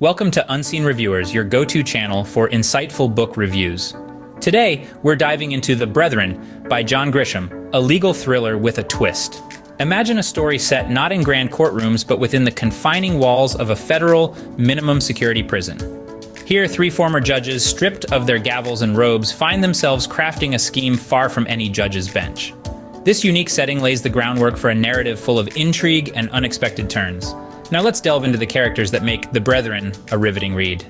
Welcome to Unseen Reviewers, your go-to channel for insightful book reviews. Today, we're diving into The Brethren by John Grisham, a legal thriller with a twist. Imagine a story set not in grand courtrooms, but within the confining walls of a federal minimum security prison. Here, three former judges, stripped of their gavels and robes, find themselves crafting a scheme far from any judge's bench. This unique setting lays the groundwork for a narrative full of intrigue and unexpected turns. Now let's delve into the characters that make The Brethren a riveting read.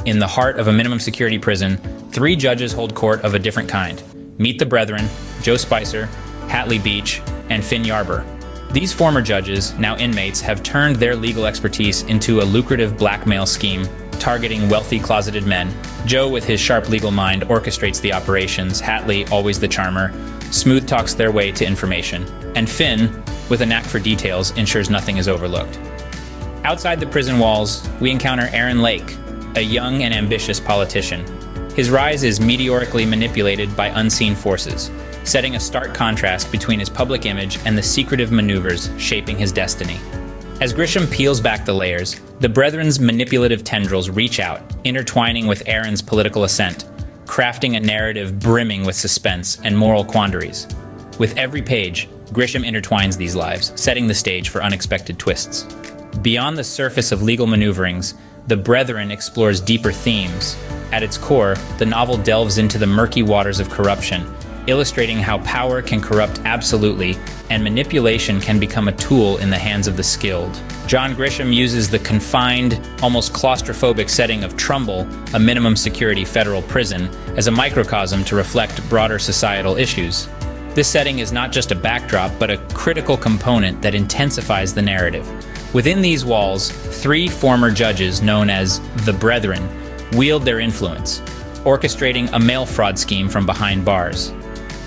In the heart of a minimum security prison, three judges hold court of a different kind. Meet the Brethren, Joe Spicer, Hatley Beach, and Finn Yarber. These former judges, now inmates, have turned their legal expertise into a lucrative blackmail scheme targeting wealthy closeted men. Joe, with his sharp legal mind, orchestrates the operations. Hatley, always the charmer, smooth talks their way to information. And Finn, with a knack for details, ensures nothing is overlooked. Outside the prison walls, we encounter Aaron Lake, a young and ambitious politician. His rise is meteorically manipulated by unseen forces, setting a stark contrast between his public image and the secretive maneuvers shaping his destiny. As Grisham peels back the layers, the Brethren's manipulative tendrils reach out, intertwining with Aaron's political ascent, crafting a narrative brimming with suspense and moral quandaries. With every page, Grisham intertwines these lives, setting the stage for unexpected twists. Beyond the surface of legal maneuverings, The Brethren explores deeper themes. At its core, the novel delves into the murky waters of corruption, illustrating how power can corrupt absolutely and manipulation can become a tool in the hands of the skilled. John Grisham uses the confined, almost claustrophobic setting of Trumbull, a minimum security federal prison, as a microcosm to reflect broader societal issues. This setting is not just a backdrop, but a critical component that intensifies the narrative. Within these walls, three former judges known as the Brethren wield their influence, orchestrating a mail fraud scheme from behind bars.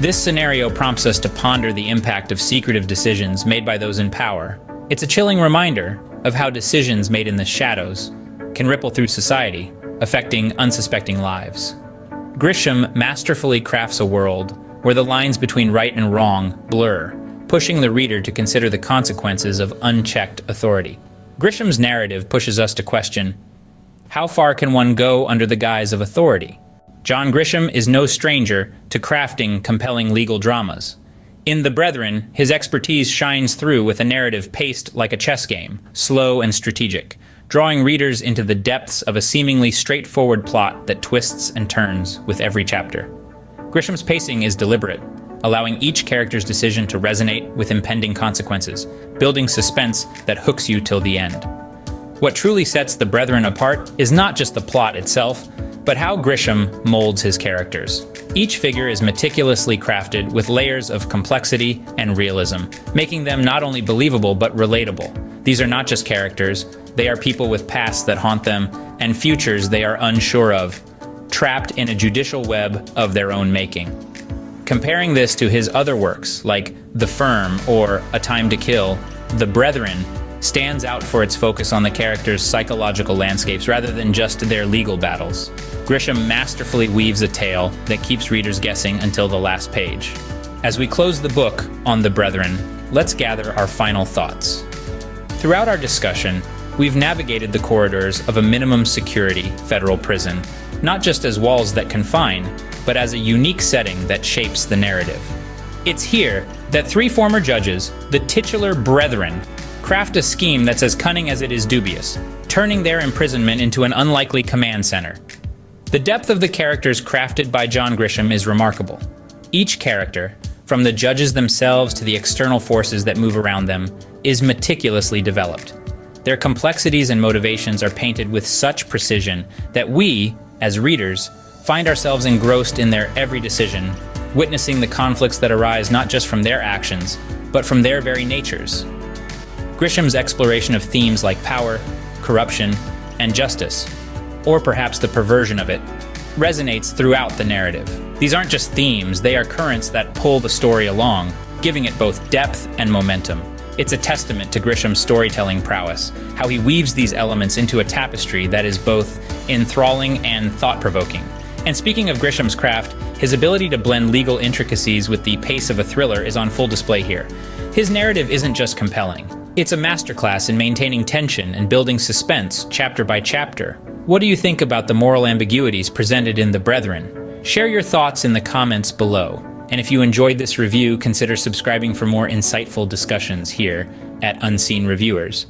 This scenario prompts us to ponder the impact of secretive decisions made by those in power. It's a chilling reminder of how decisions made in the shadows can ripple through society, affecting unsuspecting lives. Grisham masterfully crafts a world where the lines between right and wrong blur, pushing the reader to consider the consequences of unchecked authority. Grisham's narrative pushes us to question, how far can one go under the guise of authority? John Grisham is no stranger to crafting compelling legal dramas. In The Brethren, his expertise shines through with a narrative paced like a chess game, slow and strategic, drawing readers into the depths of a seemingly straightforward plot that twists and turns with every chapter. Grisham's pacing is deliberate, allowing each character's decision to resonate with impending consequences, building suspense that hooks you till the end. What truly sets The Brethren apart is not just the plot itself, but how Grisham molds his characters. Each figure is meticulously crafted with layers of complexity and realism, making them not only believable but relatable. These are not just characters, they are people with pasts that haunt them and futures they are unsure of, trapped in a judicial web of their own making. Comparing this to his other works, like The Firm or A Time to Kill, The Brethren stands out for its focus on the characters' psychological landscapes rather than just their legal battles. Grisham masterfully weaves a tale that keeps readers guessing until the last page. As we close the book on The Brethren, let's gather our final thoughts. Throughout our discussion, we've navigated the corridors of a minimum security federal prison, not just as walls that confine, but as a unique setting that shapes the narrative. It's here that three former judges, the titular Brethren, craft a scheme that's as cunning as it is dubious, turning their imprisonment into an unlikely command center. The depth of the characters crafted by John Grisham is remarkable. Each character, from the judges themselves to the external forces that move around them, is meticulously developed. Their complexities and motivations are painted with such precision that we, as readers, find ourselves engrossed in their every decision, witnessing the conflicts that arise not just from their actions, but from their very natures. Grisham's exploration of themes like power, corruption, and justice, or perhaps the perversion of it, resonates throughout the narrative. These aren't just themes, they are currents that pull the story along, giving it both depth and momentum. It's a testament to Grisham's storytelling prowess, how he weaves these elements into a tapestry that is both enthralling and thought-provoking. And speaking of Grisham's craft, his ability to blend legal intricacies with the pace of a thriller is on full display here. His narrative isn't just compelling, It's a masterclass in maintaining tension and building suspense chapter by chapter. What do you think about the moral ambiguities presented in The Brethren? Share your thoughts in the comments below. And if you enjoyed this review, consider subscribing for more insightful discussions here at Unseen Reviewers.